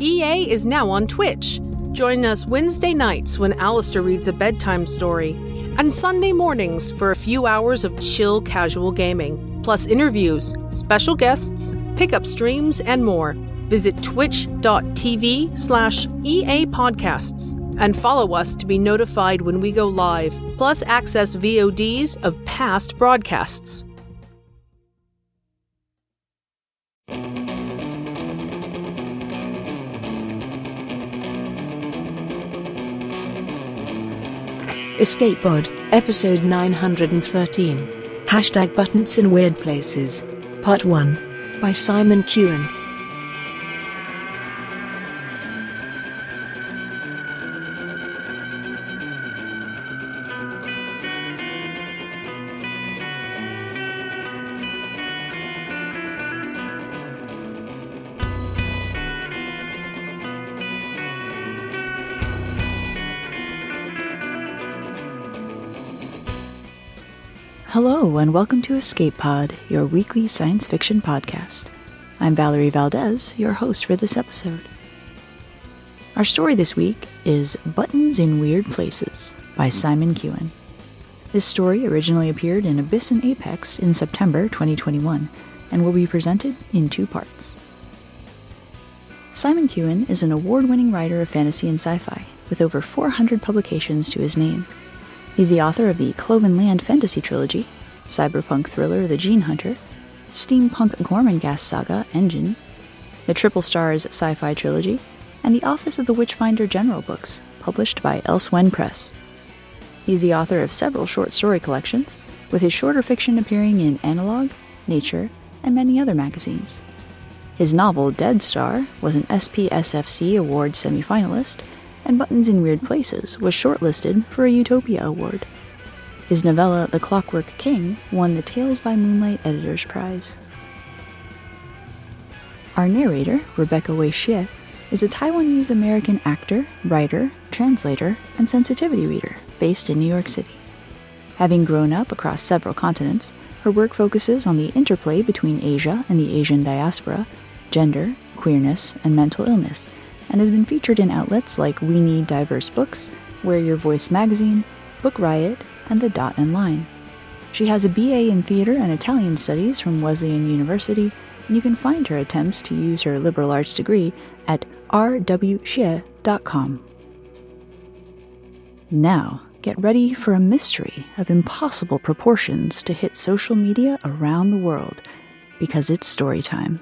EA is now on Twitch. Join us Wednesday nights when Alistair reads a bedtime story, and Sunday mornings for a few hours of chill casual gaming, plus interviews, special guests, pickup streams, and more. Visit twitch.tv/EA Podcasts and follow us to be notified when we go live, plus access VODs of past broadcasts. Escape Pod, episode 913. #Buttons in Weird Places. Part 1. By Simon Kewen. Hello, and welcome to Escape Pod, your weekly science fiction podcast. I'm Valerie Valdez, your host for this episode. Our story this week is Buttons in Weird Places by Simon Kewen. This story originally appeared in Abyss and Apex in September 2021 and will be presented in 2 parts. Simon Kewen is an award-winning writer of fantasy and sci-fi, with over 400 publications to his name. He's the author of the Cloven Land fantasy trilogy, cyberpunk thriller The Gene Hunter, steampunk Gormenghast saga Engine, the Triple Stars sci-fi trilogy, and the Office of the Witchfinder General books, published by Elsewhen Press. He's the author of several short story collections, with his shorter fiction appearing in Analog, Nature, and many other magazines. His novel Dead Star was an SPSFC Award semifinalist, and Buttons in Weird Places was shortlisted for a Utopia Award. His novella The Clockwork King won the Tales by Moonlight Editor's Prize. Our narrator, Rebecca Wei Xie, is a Taiwanese-American actor, writer, translator, and sensitivity reader based in New York City. Having grown up across several continents, her work focuses on the interplay between Asia and the Asian diaspora, gender, queerness, and mental illness, and has been featured in outlets like We Need Diverse Books, Wear Your Voice magazine, Book Riot, and The Dot and Line. She has a BA in Theater and Italian Studies from Wesleyan University, and you can find her attempts to use her liberal arts degree at rwxie.com. Now, get ready for a mystery of impossible proportions to hit social media around the world, because it's story time.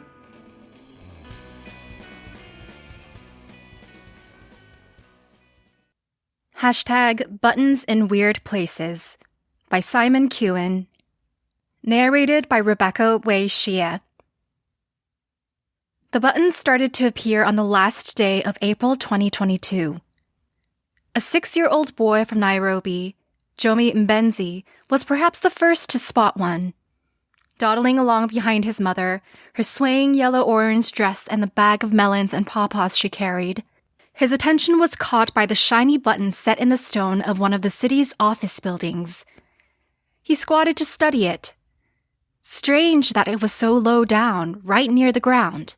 #Buttons in Weird Places by Simon Kewen. Narrated by Rebecca Wei Xie. The buttons started to appear on the last day of April 2022. A 6-year-old boy from Nairobi, Jomi Mbenzi, was perhaps the first to spot one. Dawdling along behind his mother, her swaying yellow-orange dress and the bag of melons and pawpaws she carried, his attention was caught by the shiny button set in the stone of one of the city's office buildings. He squatted to study it. Strange that it was so low down, right near the ground.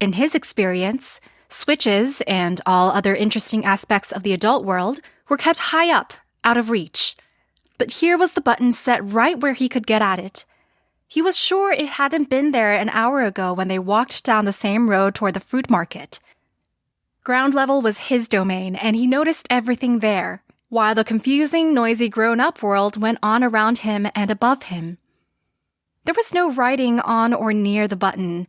In his experience, switches and all other interesting aspects of the adult world were kept high up, out of reach. But here was the button set right where he could get at it. He was sure it hadn't been there an hour ago when they walked down the same road toward the fruit market. Ground level was his domain, and he noticed everything there, while the confusing, noisy grown-up world went on around him and above him. There was no writing on or near the button,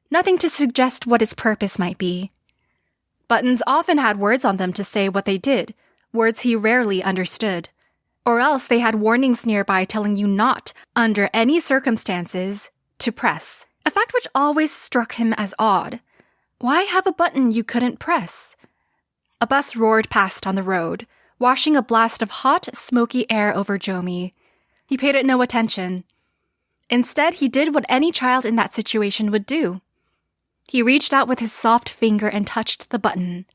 nothing to suggest what its purpose might be. Buttons often had words on them to say what they did, words he rarely understood. Or else they had warnings nearby telling you not, under any circumstances, to press, a fact which always struck him as odd. Why have a button you couldn't press? A bus roared past on the road, washing a blast of hot, smoky air over Jomi. He paid it no attention. Instead, he did what any child in that situation would do. He reached out with his soft finger and touched the button.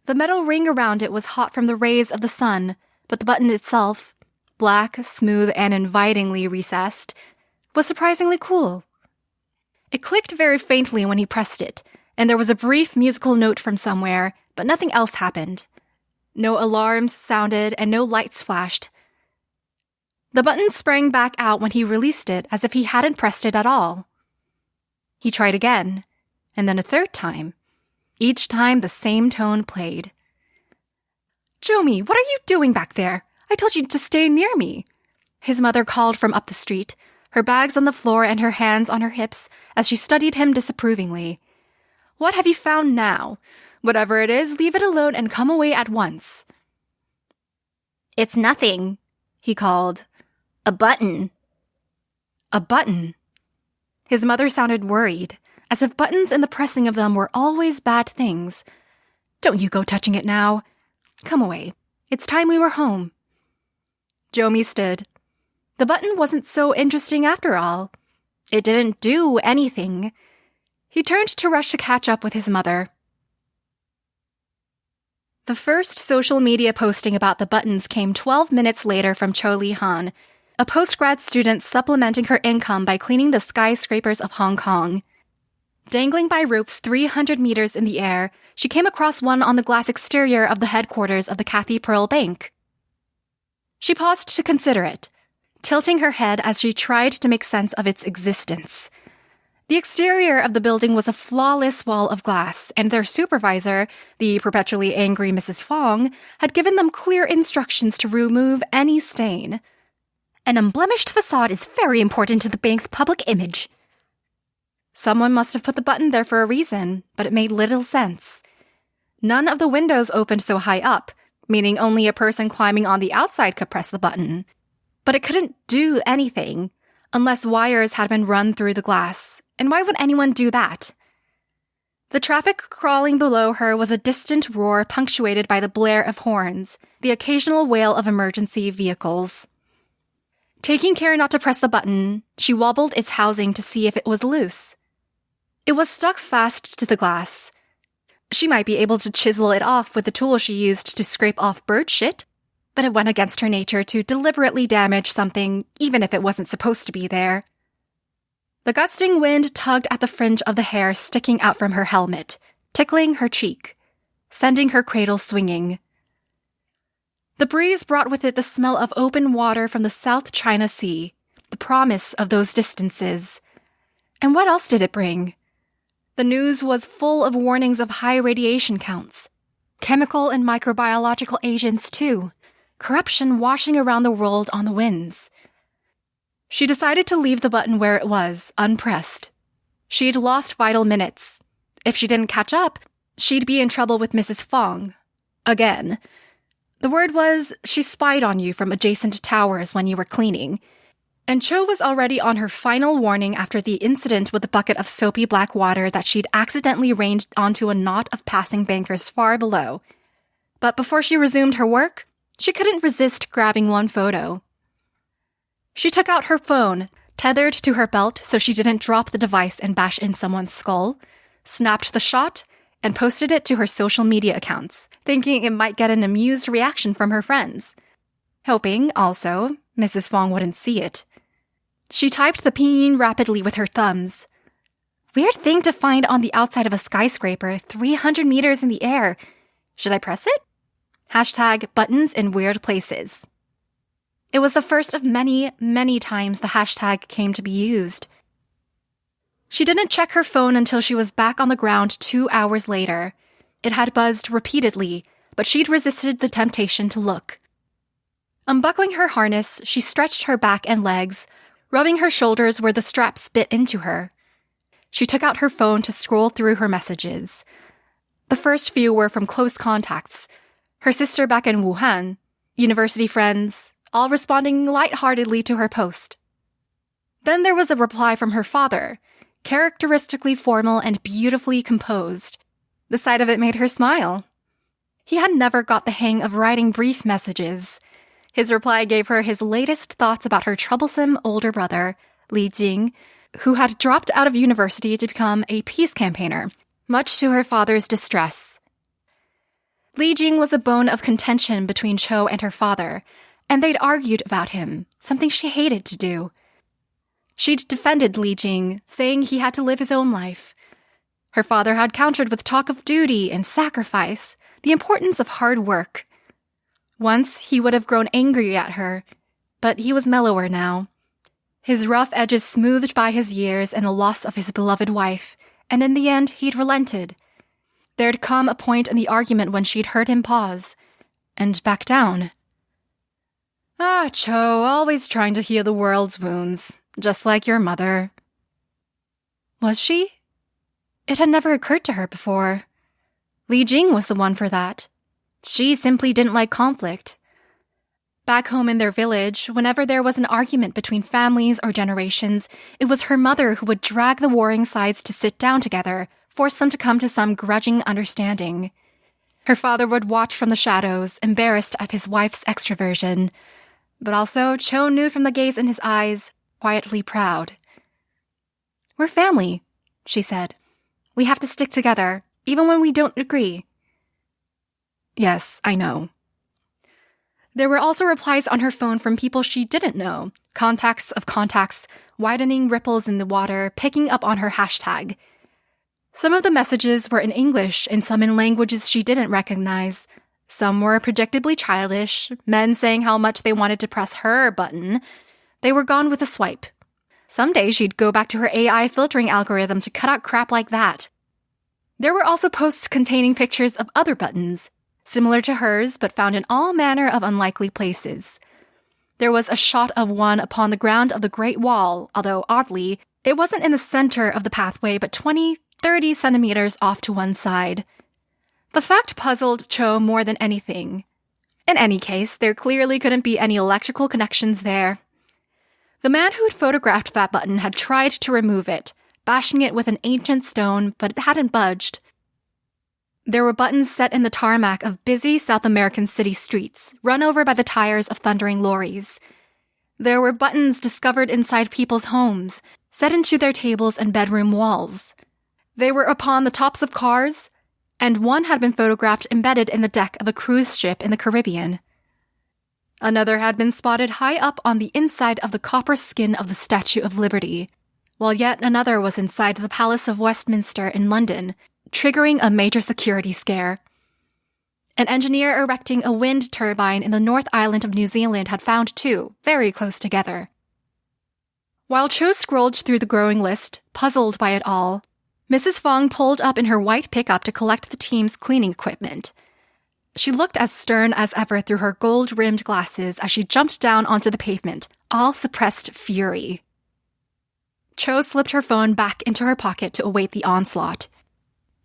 The metal ring around it was hot from the rays of the sun, but the button itself, black, smooth, and invitingly recessed, was surprisingly cool. It clicked very faintly when he pressed it, and there was a brief musical note from somewhere, but nothing else happened. No alarms sounded and no lights flashed. The button sprang back out when he released it as if he hadn't pressed it at all. He tried again, and then a third time. Each time the same tone played. "Jomi, what are you doing back there? I told you to stay near me," his mother called from up the street, her bags on the floor and her hands on her hips as she studied him disapprovingly. "What have you found now? Whatever it is, leave it alone and come away at once." "It's nothing," he called. "A button." A button? His mother sounded worried, as if buttons and the pressing of them were always bad things. "Don't you go touching it now. Come away. It's time we were home." Jomi stood. The button wasn't so interesting after all. It didn't do anything. He turned to rush to catch up with his mother. The first social media posting about the buttons came 12 minutes later from Cho Li-han, a postgrad student supplementing her income by cleaning the skyscrapers of Hong Kong. Dangling by ropes 300 meters in the air, she came across one on the glass exterior of the headquarters of the Cathay Pearl Bank. She paused to consider it, tilting her head as she tried to make sense of its existence. The exterior of the building was a flawless wall of glass, and their supervisor, the perpetually angry Mrs. Fong, had given them clear instructions to remove any stain. "An unblemished facade is very important to the bank's public image." Someone must have put the button there for a reason, but it made little sense. None of the windows opened so high up, meaning only a person climbing on the outside could press the button. But it couldn't do anything, unless wires had been run through the glass. And why would anyone do that? The traffic crawling below her was a distant roar punctuated by the blare of horns, the occasional wail of emergency vehicles. Taking care not to press the button, she wobbled its housing to see if it was loose. It was stuck fast to the glass. She might be able to chisel it off with the tool she used to scrape off bird shit, but it went against her nature to deliberately damage something, even if it wasn't supposed to be there. The gusting wind tugged at the fringe of the hair sticking out from her helmet, tickling her cheek, sending her cradle swinging. The breeze brought with it the smell of open water from the South China Sea, the promise of those distances. And what else did it bring? The news was full of warnings of high radiation counts, chemical and microbiological agents too, corruption washing around the world on the winds. She decided to leave the button where it was, unpressed. She'd lost vital minutes. If she didn't catch up, she'd be in trouble with Mrs. Fong. Again. The word was, she spied on you from adjacent towers when you were cleaning. And Cho was already on her final warning after the incident with the bucket of soapy black water that she'd accidentally rained onto a knot of passing bankers far below. But before she resumed her work, she couldn't resist grabbing one photo. She took out her phone, tethered to her belt so she didn't drop the device and bash in someone's skull, snapped the shot, and posted it to her social media accounts, thinking it might get an amused reaction from her friends. Hoping, also, Mrs. Fong wouldn't see it. She typed the pinyin rapidly with her thumbs. "Weird thing to find on the outside of a skyscraper 300 meters in the air. Should I press it? #buttons in weird places." It was the first of many, many times the hashtag came to be used. She didn't check her phone until she was back on the ground 2 hours later. It had buzzed repeatedly, but she'd resisted the temptation to look. Unbuckling her harness, she stretched her back and legs, rubbing her shoulders where the straps bit into her. She took out her phone to scroll through her messages. The first few were from close contacts, her sister back in Wuhan, university friends, all responding lightheartedly to her post. Then there was a reply from her father, characteristically formal and beautifully composed. The sight of it made her smile. He had never got the hang of writing brief messages. His reply gave her his latest thoughts about her troublesome older brother, Li Jing, who had dropped out of university to become a peace campaigner, much to her father's distress. Li Jing was a bone of contention between Cho and her father, and they'd argued about him, something she hated to do. She'd defended Li Jing, saying he had to live his own life. Her father had countered with talk of duty and sacrifice, the importance of hard work. Once he would have grown angry at her, but he was mellower now. His rough edges smoothed by his years and the loss of his beloved wife, and in the end he'd relented. There'd come a point in the argument when she'd heard him pause, and back down. Cho, always trying to heal the world's wounds, just like your mother. Was she? It had never occurred to her before. Li Jing was the one for that. She simply didn't like conflict. Back home in their village, whenever there was an argument between families or generations, it was her mother who would drag the warring sides to sit down together, force them to come to some grudging understanding. Her father would watch from the shadows, embarrassed at his wife's extroversion. But also, Cho knew from the gaze in his eyes, quietly proud. We're family, she said. We have to stick together, even when we don't agree. Yes, I know. There were also replies on her phone from people she didn't know, contacts of contacts, widening ripples in the water, picking up on her hashtag. Some of the messages were in English and some in languages she didn't recognize. Some were predictably childish, men saying how much they wanted to press her button. They were gone with a swipe. Someday she'd go back to her AI filtering algorithm to cut out crap like that. There were also posts containing pictures of other buttons, similar to hers, but found in all manner of unlikely places. There was a shot of one upon the ground of the Great Wall, although oddly, it wasn't in the center of the pathway, but 20-30 centimeters off to one side. The fact puzzled Cho more than anything. In any case, there clearly couldn't be any electrical connections there. The man who had photographed that button had tried to remove it, bashing it with an ancient stone, but it hadn't budged. There were buttons set in the tarmac of busy South American city streets, run over by the tires of thundering lorries. There were buttons discovered inside people's homes, set into their tables and bedroom walls. They were upon the tops of cars, and one had been photographed embedded in the deck of a cruise ship in the Caribbean. Another had been spotted high up on the inside of the copper skin of the Statue of Liberty, while yet another was inside the Palace of Westminster in London, triggering a major security scare. An engineer erecting a wind turbine in the North Island of New Zealand had found two, very close together. While Cho scrolled through the growing list, puzzled by it all, Mrs. Fong pulled up in her white pickup to collect the team's cleaning equipment. She looked as stern as ever through her gold-rimmed glasses as she jumped down onto the pavement, all suppressed fury. Cho slipped her phone back into her pocket to await the onslaught.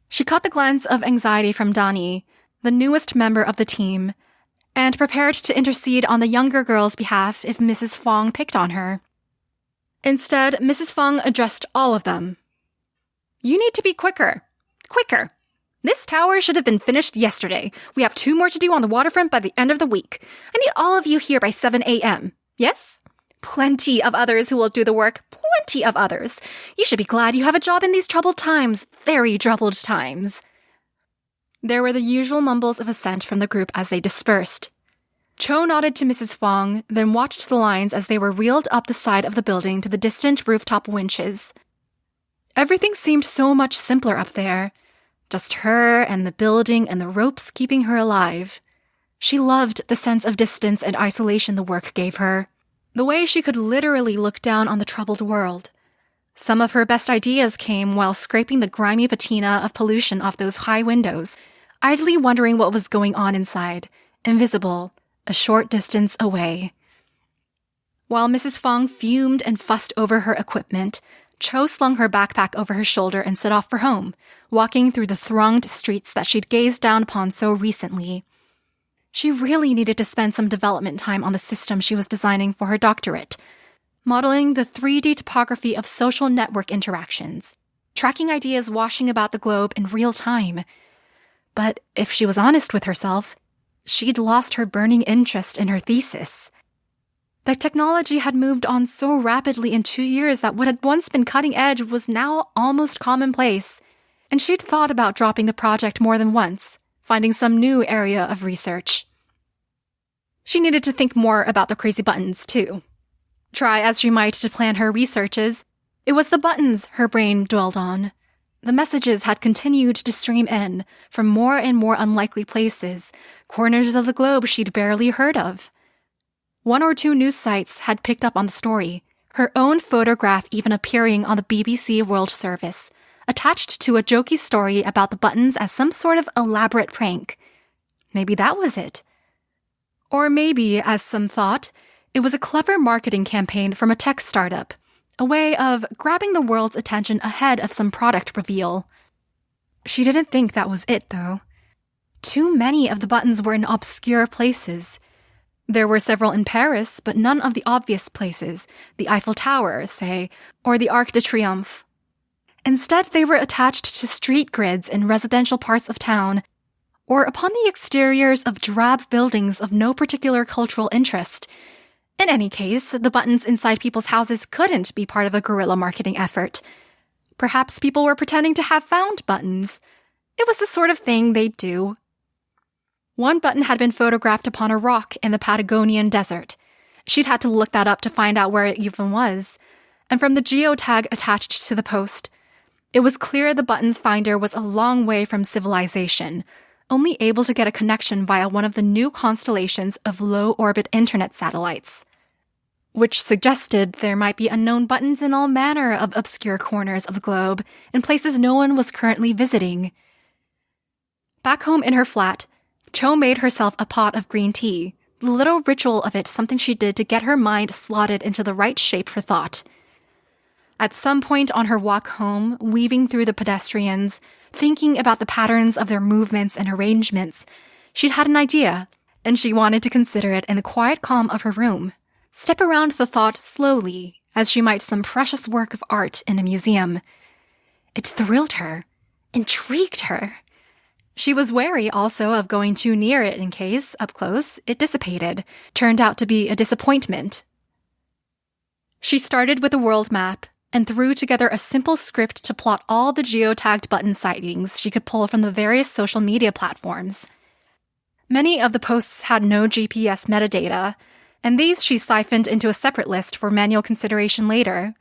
She caught the glance of anxiety from Dani, the newest member of the team, and prepared to intercede on the younger girl's behalf if Mrs. Fong picked on her. Instead, Mrs. Fong addressed all of them. You need to be quicker. Quicker. This tower should have been finished yesterday. We have 2 more to do on the waterfront by the end of the week. I need all of you here by 7 a.m. Yes? Plenty of others who will do the work. Plenty of others. You should be glad you have a job in these troubled times. Very troubled times. There were the usual mumbles of assent from the group as they dispersed. Cho nodded to Mrs. Fong, then watched the lines as they were wheeled up the side of the building to the distant rooftop winches. Everything seemed so much simpler up there. Just her and the building and the ropes keeping her alive. She loved the sense of distance and isolation the work gave her. The way she could literally look down on the troubled world. Some of her best ideas came while scraping the grimy patina of pollution off those high windows, idly wondering what was going on inside, invisible, a short distance away. While Mrs. Fong fumed and fussed over her equipment, Cho slung her backpack over her shoulder and set off for home, walking through the thronged streets that she'd gazed down upon so recently. She really needed to spend some development time on the system she was designing for her doctorate, modeling the 3D topography of social network interactions, tracking ideas washing about the globe in real time. But if she was honest with herself, she'd lost her burning interest in her thesis. The technology had moved on so rapidly in 2 years that what had once been cutting edge was now almost commonplace, and she'd thought about dropping the project more than once, finding some new area of research. She needed to think more about the crazy buttons, too. Try as she might to plan her researches, it was the buttons her brain dwelled on. the messages had continued to stream in from more and more unlikely places, corners of the globe she'd barely heard of. 1 or 2 news sites had picked up on the story, her own photograph even appearing on the BBC World Service, attached to a jokey story about the buttons as some sort of elaborate prank. Maybe that was it. Or maybe, as some thought, it was a clever marketing campaign from a tech startup, a way of grabbing the world's attention ahead of some product reveal. She didn't think that was it, though. Too many of the buttons were in obscure places. There were several in Paris, but none of the obvious places, the Eiffel Tower, say, or the Arc de Triomphe. Instead, they were attached to street grids in residential parts of town, or upon the exteriors of drab buildings of no particular cultural interest. In any case, the buttons inside people's houses couldn't be part of a guerrilla marketing effort. Perhaps people were pretending to have found buttons. It was the sort of thing they'd do. One button had been photographed upon a rock in the Patagonian desert. She'd had to look that up to find out where it even was. And from the geotag attached to the post, it was clear the button's finder was a long way from civilization, only able to get a connection via one of the new constellations of low-orbit internet satellites, which suggested there might be unknown buttons in all manner of obscure corners of the globe, in places no one was currently visiting. Back home in her flat, Cho made herself a pot of green tea, the little ritual of it something she did to get her mind slotted into the right shape for thought. At some point on her walk home, weaving through the pedestrians, thinking about the patterns of their movements and arrangements, she'd had an idea, and she wanted to consider it in the quiet calm of her room. Step around the thought slowly, as she might some precious work of art in a museum. It thrilled her, intrigued her. She was wary also of going too near it in case, up close, it dissipated, turned out to be a disappointment. She started with a world map, and threw together a simple script to plot all the geotagged button sightings she could pull from the various social media platforms. Many of the posts had no GPS metadata, and these she siphoned into a separate list for manual consideration later.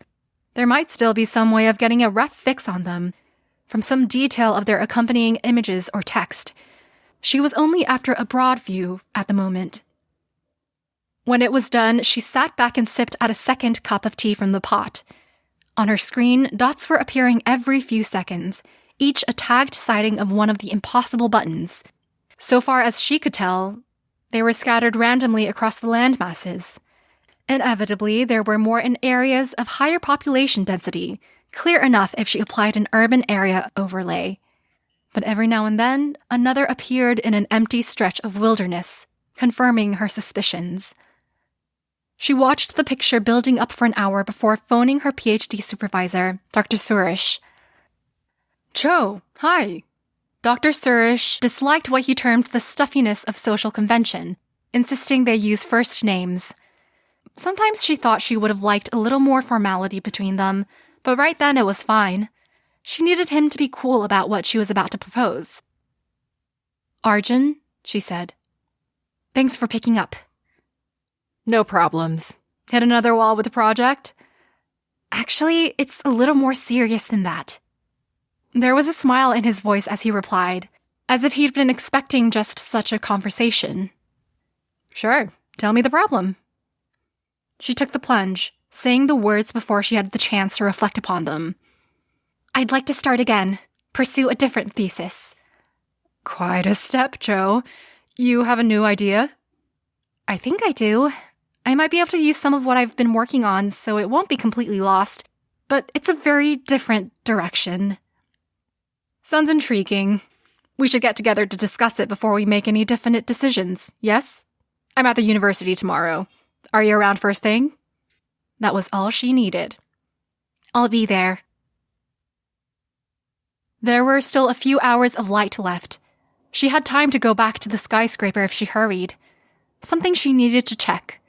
There might still be some way of getting a rough fix on them, from some detail of their accompanying images or text. She was only after a broad view at the moment. When it was done, she sat back and sipped at a second cup of tea from the pot. On her screen, dots were appearing every few seconds, each a tagged sighting of one of the impossible buttons. So far as she could tell, they were scattered randomly across the landmasses. Inevitably, there were more in areas of higher population density, clear enough if she applied an urban area overlay. But every now and then, another appeared in an empty stretch of wilderness, confirming her suspicions. She watched the picture building up for an hour before phoning her PhD supervisor, Dr. Surish. Cho, hi. Dr. Surish disliked what he termed the stuffiness of social convention, insisting they use first names. Sometimes she thought she would have liked a little more formality between them, but right then it was fine. She needed him to be cool about what she was about to propose. Arjun, she said. Thanks for picking up. No problems. Hit another wall with the project? Actually, it's a little more serious than that. There was a smile in his voice as he replied, as if he'd been expecting just such a conversation. Sure, tell me the problem. She took the plunge, saying the words before she had the chance to reflect upon them. I'd like to start again, pursue a different thesis. Quite a step, Cho. You have a new idea? I think I do. I might be able to use some of what I've been working on, so it won't be completely lost, but it's a very different direction. Sounds intriguing. We should get together to discuss it before we make any definite decisions, yes? I'm at the university tomorrow. Are you around first thing? That was all she needed. I'll be there. There were still a few hours of light left. She had time to go back to the skyscraper if she hurried. Something she needed to check.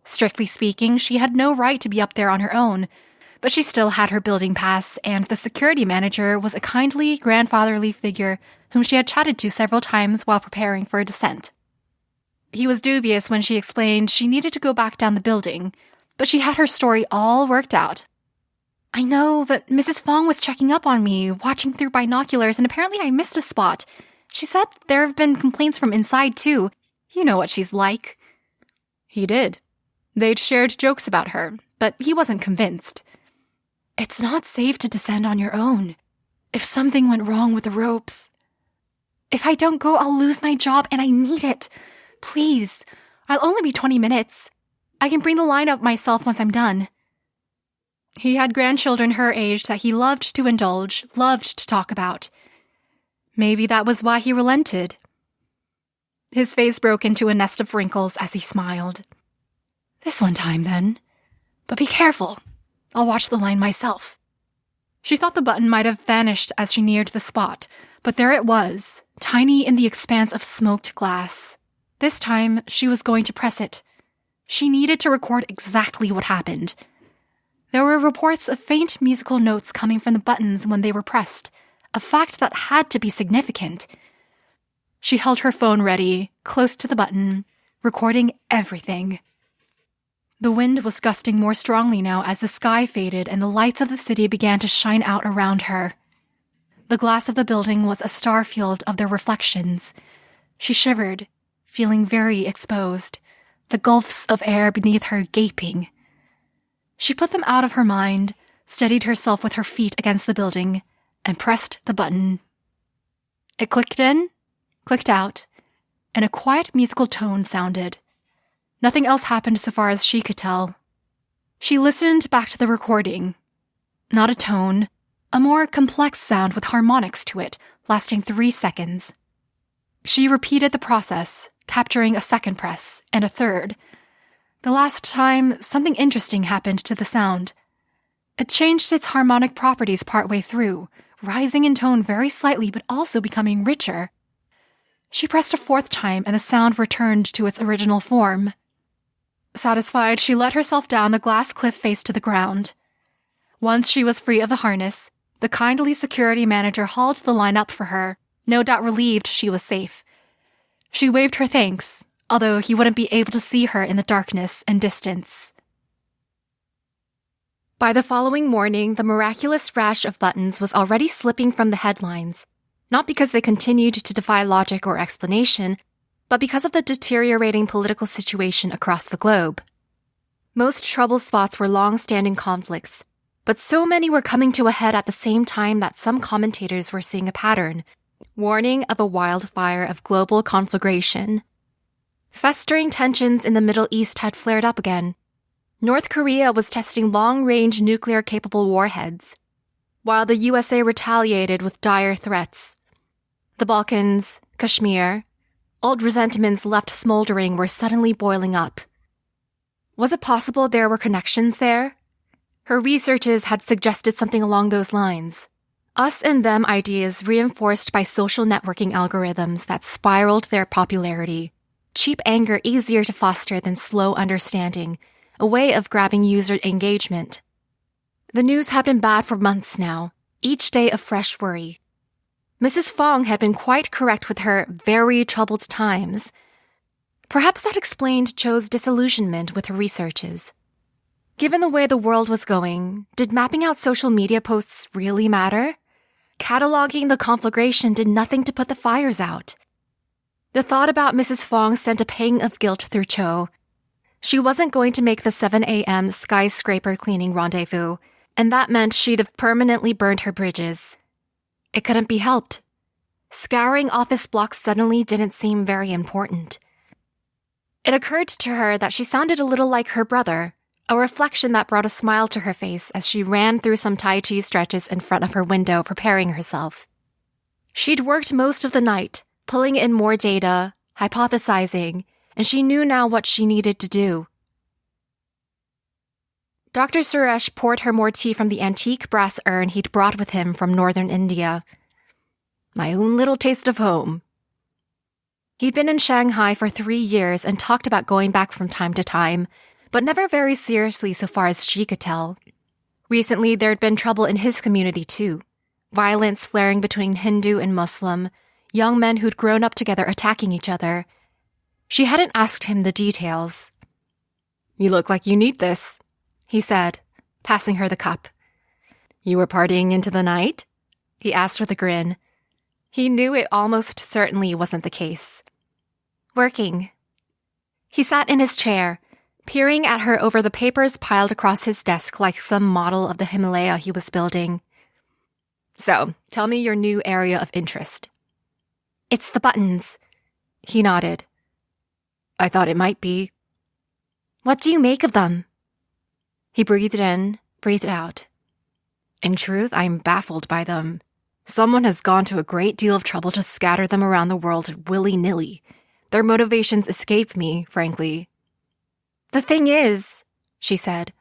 Strictly speaking, she had no right to be up there on her own, but she still had her building pass, and the security manager was a kindly, grandfatherly figure whom she had chatted to several times while preparing for a descent. He was dubious when she explained she needed to go back down the building, but she had her story all worked out. I know, but Mrs. Fong was checking up on me, watching through binoculars, and apparently I missed a spot. She said there have been complaints from inside, too. You know what she's like. He did. They'd shared jokes about her, but he wasn't convinced. It's not safe to descend on your own. If something went wrong with the ropes. If I don't go, I'll lose my job, and I need it. Please. I'll only be 20 minutes. I can bring the line up myself once I'm done. He had grandchildren her age that he loved to indulge, loved to talk about. Maybe that was why he relented. His face broke into a nest of wrinkles as he smiled. This one time, then. But be careful. I'll watch the line myself. She thought the button might have vanished as she neared the spot, but there it was, tiny in the expanse of smoked glass. This time, she was going to press it. She needed to record exactly what happened. There were reports of faint musical notes coming from the buttons when they were pressed, a fact that had to be significant. She held her phone ready, close to the button, recording everything. The wind was gusting more strongly now as the sky faded and the lights of the city began to shine out around her. The glass of the building was a star field of their reflections. She shivered, feeling very exposed, the gulfs of air beneath her gaping. She put them out of her mind, steadied herself with her feet against the building, and pressed the button. It clicked in, clicked out, and a quiet musical tone sounded. Nothing else happened so far as she could tell. She listened back to the recording. Not a tone, a more complex sound with harmonics to it, lasting 3 seconds. She repeated the process, capturing a second press and a third. The last time, something interesting happened to the sound. It changed its harmonic properties partway through, rising in tone very slightly but also becoming richer. She pressed a 4th time and the sound returned to its original form. Satisfied, she let herself down the glass cliff face to the ground. Once she was free of the harness, the kindly security manager hauled the line up for her, no doubt relieved she was safe. She waved her thanks, although he wouldn't be able to see her in the darkness and distance. By the following morning, the miraculous rash of buttons was already slipping from the headlines, not because they continued to defy logic or explanation, but because of the deteriorating political situation across the globe. Most trouble spots were long-standing conflicts, but so many were coming to a head at the same time that some commentators were seeing a pattern, warning of a wildfire of global conflagration. Festering tensions in the Middle East had flared up again. North Korea was testing long-range nuclear-capable warheads, while the USA retaliated with dire threats. The Balkans, Kashmir, old resentments left smoldering were suddenly boiling up. Was it possible there were connections there? Her researches had suggested something along those lines. Us and them ideas reinforced by social networking algorithms that spiraled their popularity. Cheap anger easier to foster than slow understanding, a way of grabbing user engagement. The news had been bad for months now, each day a fresh worry. Mrs. Fong had been quite correct with her very troubled times. Perhaps that explained Cho's disillusionment with her researches. Given the way the world was going, did mapping out social media posts really matter? Cataloging the conflagration did nothing to put the fires out. The thought about Mrs. Fong sent a pang of guilt through Cho. She wasn't going to make the 7 a.m. skyscraper cleaning rendezvous, and that meant she'd have permanently burned her bridges. It couldn't be helped. Scouring office blocks suddenly didn't seem very important. It occurred to her that she sounded a little like her brother, a reflection that brought a smile to her face as she ran through some Tai Chi stretches in front of her window preparing herself. She'd worked most of the night, pulling in more data, hypothesizing, and she knew now what she needed to do. Dr. Suresh poured her more tea from the antique brass urn he'd brought with him from northern India. My own little taste of home. He'd been in Shanghai for 3 years and talked about going back from time to time, but never very seriously so far as she could tell. Recently, there'd been trouble in his community too. Violence flaring between Hindu and Muslim, young men who'd grown up together attacking each other. She hadn't asked him the details. You look like you need this, he said, passing her the cup. You were partying into the night? He asked with a grin. He knew it almost certainly wasn't the case. Working. He sat in his chair, peering at her over the papers piled across his desk like some model of the Himalaya he was building. So, tell me your new area of interest. It's the buttons. He nodded. I thought it might be. What do you make of them? He breathed in, breathed out. In truth, I'm baffled by them. Someone has gone to a great deal of trouble to scatter them around the world willy-nilly. Their motivations escape me, frankly. The thing is, she said,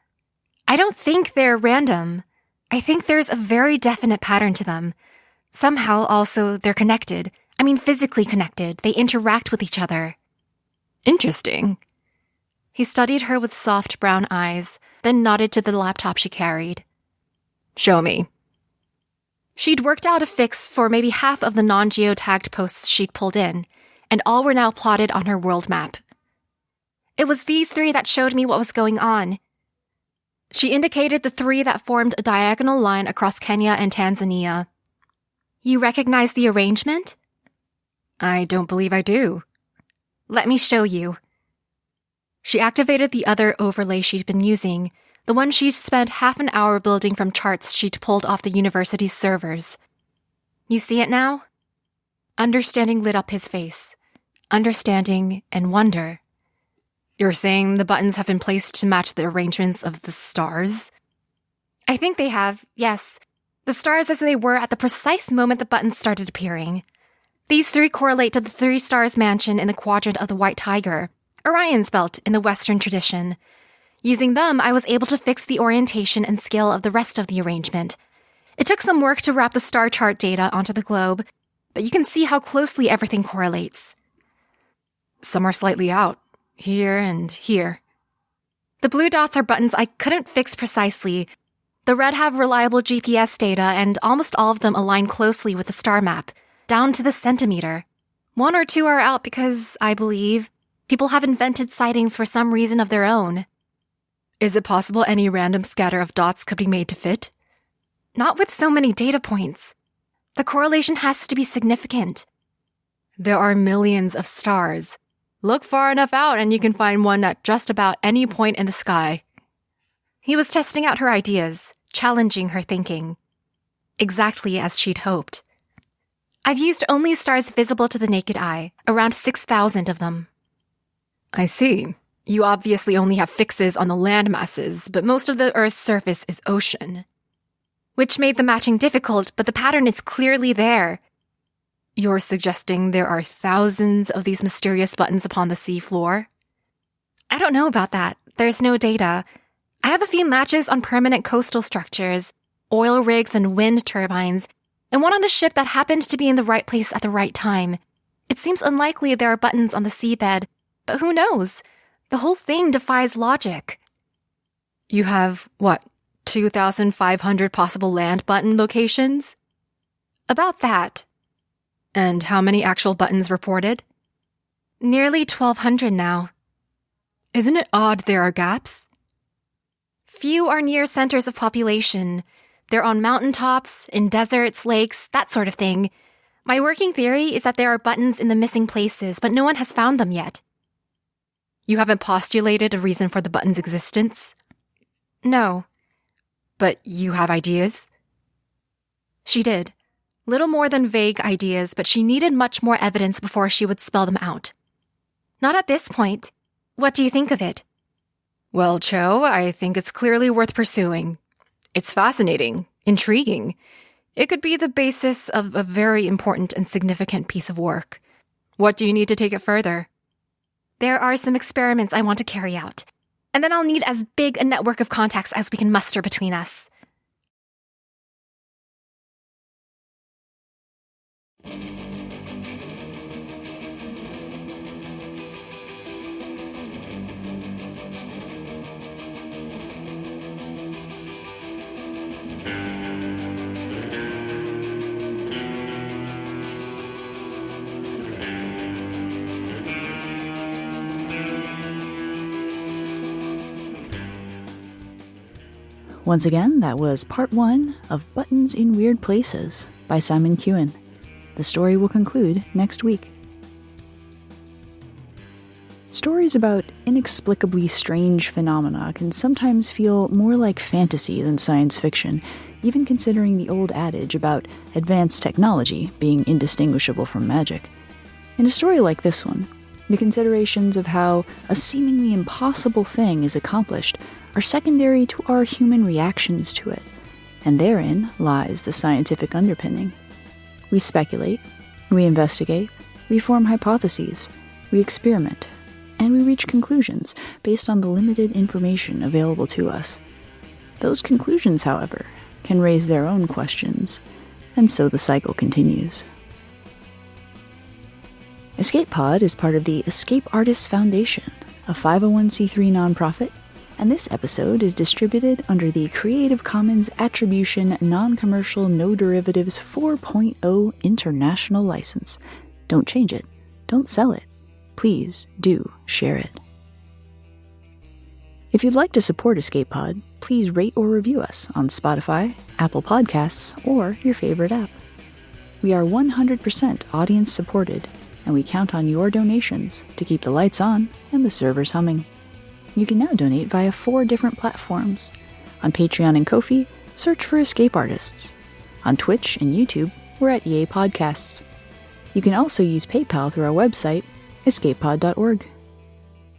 I don't think they're random. I think there's a very definite pattern to them. Somehow, also, they're connected. I mean, physically connected. They interact with each other. Interesting. He studied her with soft brown eyes, then nodded to the laptop she carried. Show me. She'd worked out a fix for maybe half of the non-geotagged posts she'd pulled in, and all were now plotted on her world map. It was these 3 that showed me what was going on. She indicated the 3 that formed a diagonal line across Kenya and Tanzania. You recognize the arrangement? I don't believe I do. Let me show you. She activated the other overlay she'd been using, the one she'd spent half an hour building from charts she'd pulled off the university's servers. You see it now? Understanding lit up his face. Understanding and wonder. You're saying the buttons have been placed to match the arrangements of the stars? I think they have, yes. The stars as they were at the precise moment the buttons started appearing. These 3 correlate to the 3 stars mansion in the quadrant of the White Tiger, Orion's belt in the Western tradition. Using them, I was able to fix the orientation and scale of the rest of the arrangement. It took some work to wrap the star chart data onto the globe, but you can see how closely everything correlates. Some are slightly out, here and here. The blue dots are buttons I couldn't fix precisely. The red have reliable GPS data, and almost all of them align closely with the star map, down to the centimeter. 1 or 2 are out because, I believe, people have invented sightings for some reason of their own. Is it possible any random scatter of dots could be made to fit? Not with so many data points. The correlation has to be significant. There are millions of stars. Look far enough out and you can find one at just about any point in the sky. He was testing out her ideas, challenging her thinking. Exactly as she'd hoped. I've used only stars visible to the naked eye, around 6,000 of them. I see. You obviously only have fixes on the land masses, but most of the Earth's surface is ocean. Which made the matching difficult, but the pattern is clearly there. You're suggesting there are thousands of these mysterious buttons upon the sea floor? I don't know about that. There's no data. I have a few matches on permanent coastal structures, oil rigs and wind turbines, and one on a ship that happened to be in the right place at the right time. It seems unlikely there are buttons on the seabed, but who knows? The whole thing defies logic. You have, 2,500 possible land button locations? About that. And how many actual buttons reported? Nearly 1,200 now. Isn't it odd there are gaps? Few are near centers of population. They're on mountaintops, in deserts, lakes, that sort of thing. My working theory is that there are buttons in the missing places, but no one has found them yet. You haven't postulated a reason for the button's existence? No. But you have ideas? She did. Little more than vague ideas, but she needed much more evidence before she would spell them out. Not at this point. What do you think of it? Well, Cho, I think it's clearly worth pursuing. It's fascinating, intriguing. It could be the basis of a very important and significant piece of work. What do you need to take it further? There are some experiments I want to carry out, and then I'll need as big a network of contacts as we can muster between us. Once again, that was part 1 of Buttons in Weird Places by Simon Keown. The story will conclude next week. Stories about inexplicably strange phenomena can sometimes feel more like fantasy than science fiction, even considering the old adage about advanced technology being indistinguishable from magic. In a story like this one, the considerations of how a seemingly impossible thing is accomplished are secondary to our human reactions to it, and therein lies the scientific underpinning. We speculate, we investigate, we form hypotheses, we experiment, and we reach conclusions based on the limited information available to us. Those conclusions, however, can raise their own questions, and so the cycle continues. Escape Pod is part of the Escape Artists Foundation, a 501c3 nonprofit, and this episode is distributed under the Creative Commons Attribution Non-Commercial No Derivatives 4.0 International License. Don't change it. Don't sell it. Please do share it. If you'd like to support Escape Pod, please rate or review us on Spotify, Apple Podcasts, or your favorite app. We are 100% audience supported, and we count on your donations to keep the lights on and the servers humming. You can now donate via 4 different platforms. On Patreon and Ko-fi, search for Escape Artists. On Twitch and YouTube, we're at EA Podcasts. You can also use PayPal through our website, escapepod.org.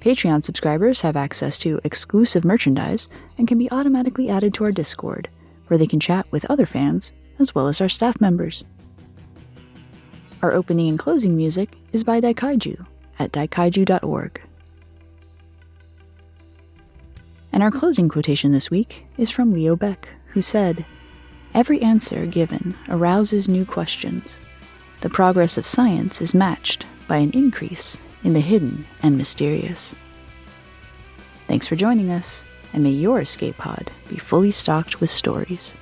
Patreon subscribers have access to exclusive merchandise and can be automatically added to our Discord, where they can chat with other fans as well as our staff members. Our opening and closing music is by Daikaiju at daikaiju.org. And our closing quotation this week is from Leo Beck, who said, "Every answer given arouses new questions. The progress of science is matched by an increase in the hidden and mysterious." Thanks for joining us, and may your escape pod be fully stocked with stories.